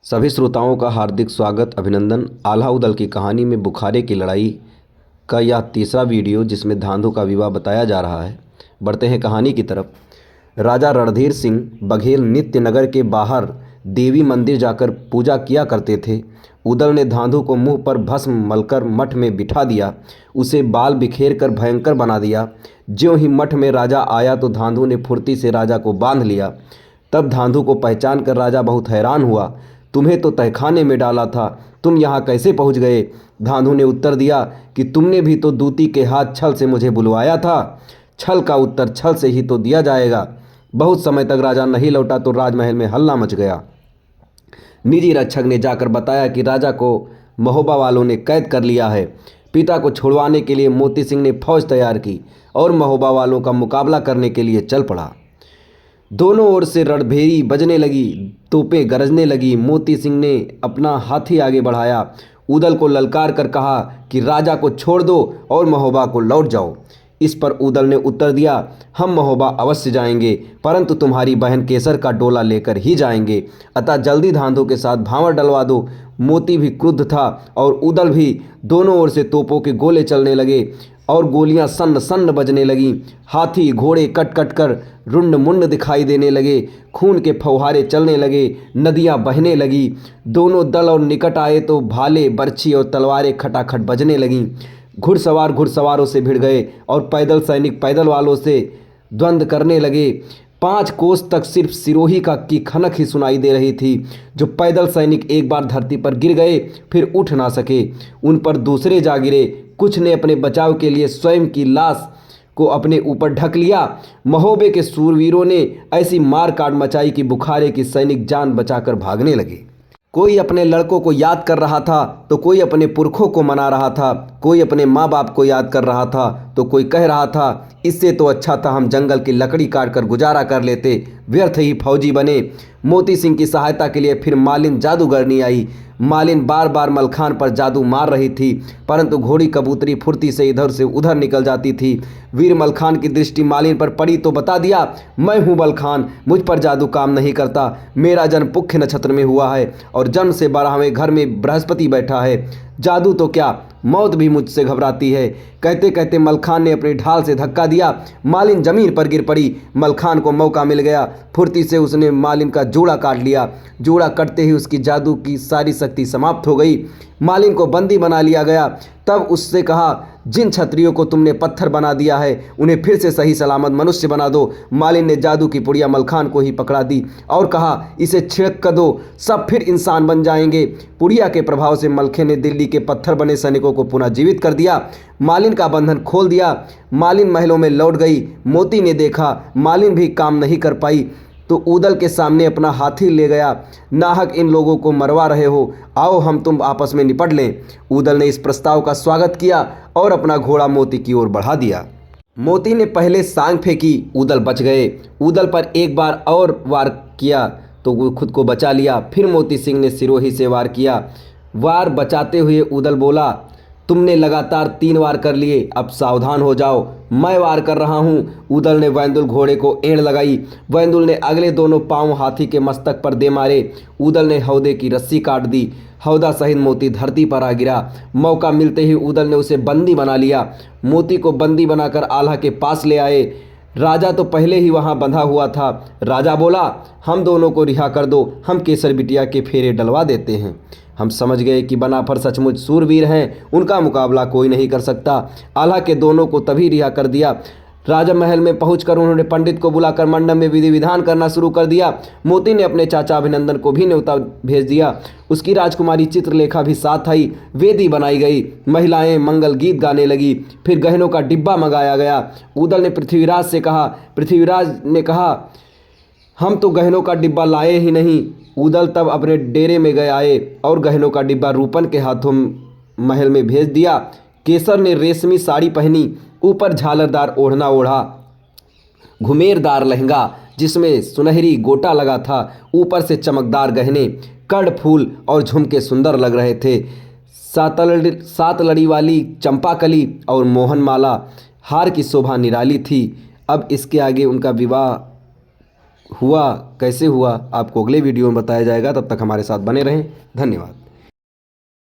सभी श्रोताओं का हार्दिक स्वागत अभिनंदन। आल्हा उदल की कहानी में बुखारे की लड़ाई का यह तीसरा वीडियो जिसमें धांधु का विवाह बताया जा रहा है। बढ़ते हैं कहानी की तरफ। राजा रणधीर सिंह बघेल नित्य नगर के बाहर देवी मंदिर जाकर पूजा किया करते थे। उदल ने धांधु को मुंह पर भस्म मलकर मठ में बिठा दिया, उसे बाल बिखेर कर भयंकर बना दिया। ज्यों ही मठ में राजा आया तो धांधु ने फुर्ती से राजा को बांध लिया। तब धांधु को पहचान कर राजा बहुत हैरान हुआ। तुम्हें तो तहखाने में डाला था, तुम यहाँ कैसे पहुँच गए? धांधु ने उत्तर दिया कि तुमने भी तो दूती के हाथ छल से मुझे बुलवाया था। छल का उत्तर छल से ही तो दिया जाएगा। बहुत समय तक राजा नहीं लौटा तो राजमहल में हल्ला मच गया। निजी रक्षक ने जाकर बताया कि राजा को महोबा वालों ने कैद कर लिया है। पिता को छुड़वाने के लिए मोती सिंह ने फौज तैयार की और महोबा वालों का मुकाबला करने के लिए चल पड़ा। दोनों ओर से रणभेरी बजने लगी, तोपें गरजने लगी। मोती सिंह ने अपना हाथी आगे बढ़ाया, उदल को ललकार कर कहा कि राजा को छोड़ दो और महोबा को लौट जाओ। इस पर उदल ने उत्तर दिया, हम महोबा अवश्य जाएंगे, परंतु तुम्हारी बहन केसर का डोला लेकर ही जाएंगे। अतः जल्दी धांधों के साथ भांवर डलवा दो। मोती भी क्रुद्ध था और उदल भी। दोनों ओर से तोपों के गोले चलने लगे और गोलियां सन्न सन्न बजने लगीं। हाथी घोड़े कट कट कर रुंड मुंड दिखाई देने लगे। खून के फव्वारे चलने लगे, नदियां बहने लगी। दोनों दल और निकट आए तो भाले बर्छी और तलवारें खटाखट बजने लगीं। घुड़सवार घुड़सवारों से भिड़ गए और पैदल सैनिक पैदल वालों से द्वंद्व करने लगे। 5 कोस तक सिर्फ सिरोही की खनक ही सुनाई दे रही थी। जो पैदल सैनिक एक बार धरती पर गिर गए फिर उठ ना सके, उन पर दूसरे जा गिरे। कुछ ने अपने बचाव के लिए स्वयं की लाश को अपने ऊपर ढक लिया। महोबे के सूरवीरों ने ऐसी मार काट मचाई कि बुखारे की सैनिक जान बचाकर भागने लगे। कोई अपने लड़कों को याद कर रहा था तो कोई अपने पुरखों को मना रहा था। कोई अपने माँ बाप को याद कर रहा था तो कोई कह रहा था, इससे तो अच्छा था हम जंगल की लकड़ी काट कर गुजारा कर लेते, व्यर्थ ही फौजी बने। मोती सिंह की सहायता के लिए फिर मालिन जादूगरनी आई। मालिन बार बार मलखान पर जादू मार रही थी, परंतु घोड़ी कबूतरी फुर्ती से इधर से उधर निकल जाती थी। वीर मलखान की दृष्टि मालिन पर पड़ी तो बता दिया, मैं हूँ मलखान, मुझ पर जादू काम नहीं करता। मेरा जन्म पुख्य नक्षत्र में हुआ है और जन्म से 12वें घर में बृहस्पति बैठा है। जादू तो क्या, मौत भी मुझसे घबराती है। कहते कहते मलखान ने अपनी ढाल से धक्का दिया। मालिन जमीन पर गिर पड़ी। मलखान को मौका मिल गया। फुर्ती से उसने मालिन का जोड़ा काट लिया। जोड़ा कटते ही उसकी जादू की सारी शक्ति समाप्त हो गई। मालिन को बंदी बना लिया गया। तब उससे कहा, जिन क्षत्रियों को तुमने पत्थर बना दिया है उन्हें फिर से सही सलामत मनुष्य बना दो। मालिन ने जादू की पुड़िया मलखान को ही पकड़ा दी और कहा, इसे छिड़क कर दो, सब फिर इंसान बन जाएंगे। पुड़िया के प्रभाव से मलखे ने दिल्ली के पत्थर बने सैनिकों को पुनः जीवित कर दिया। मालिन का बंधन खोल दिया। मालिन महलों में लौट गई। मोती ने देखा मालिन भी काम नहीं कर पाई तो उदल के सामने अपना हाथी ले गया। नाहक इन लोगों को मरवा रहे हो, आओ हम तुम आपस में निपट लें। उदल ने इस प्रस्ताव का स्वागत किया और अपना घोड़ा मोती की ओर बढ़ा दिया। मोती ने पहले सांग फेंकी, उदल बच गए। उदल पर एक बार और वार किया तो वो खुद को बचा लिया। फिर मोती सिंह ने सिरोही से वार किया। वार बचाते हुए उदल बोला, तुमने लगातार 3 वार कर लिए, अब सावधान हो जाओ, मैं वार कर रहा हूँ। उदल ने वैंदुल घोड़े को एड़ लगाई। वैंदुल ने अगले दोनों पांव हाथी के मस्तक पर दे मारे। उदल ने हौदे की रस्सी काट दी। हौदा सहित मोती धरती पर आ गिरा। मौका मिलते ही उदल ने उसे बंदी बना लिया। मोती को बंदी बनाकर आल्हा के पास ले आए। राजा तो पहले ही वहां बंधा हुआ था। राजा बोला, हम दोनों को रिहा कर दो, हम केसर बिटिया के फेरे डलवा देते हैं। हम समझ गए कि बनाफर सचमुच सूरवीर हैं, उनका मुकाबला कोई नहीं कर सकता। आल्हा के दोनों को तभी रिहा कर दिया। राजा महल में पहुंचकर उन्होंने पंडित को बुलाकर मंडप में विधि विधान करना शुरू कर दिया। मोती ने अपने चाचा अभिनंदन को भी न्योता भेज दिया। उसकी राजकुमारी चित्रलेखा भी साथ आई। वेदी बनाई गई। महिलाएं मंगल गीत गाने लगी। फिर गहनों का डिब्बा मंगाया गया। उदल ने पृथ्वीराज से कहा। पृथ्वीराज ने कहा, हम तो गहनों का डिब्बा लाए ही नहीं। उदल तब अपने डेरे में गए आए और गहनों का डिब्बा रूपन के हाथों महल में भेज दिया। केसर ने रेशमी साड़ी पहनी, ऊपर झालरदार ओढ़ना ओढ़ा, घुमेरदार लहंगा जिसमें सुनहरी गोटा लगा था, ऊपर से चमकदार गहने, कर्ण फूल और झुमके सुंदर लग रहे थे। 7 लड़ी वाली चंपाकली और मोहनमाला हार की शोभा निराली थी। अब इसके आगे उनका विवाह हुआ कैसे हुआ आपको अगले वीडियो में बताया जाएगा। तब तक हमारे साथ बने रहें। धन्यवाद।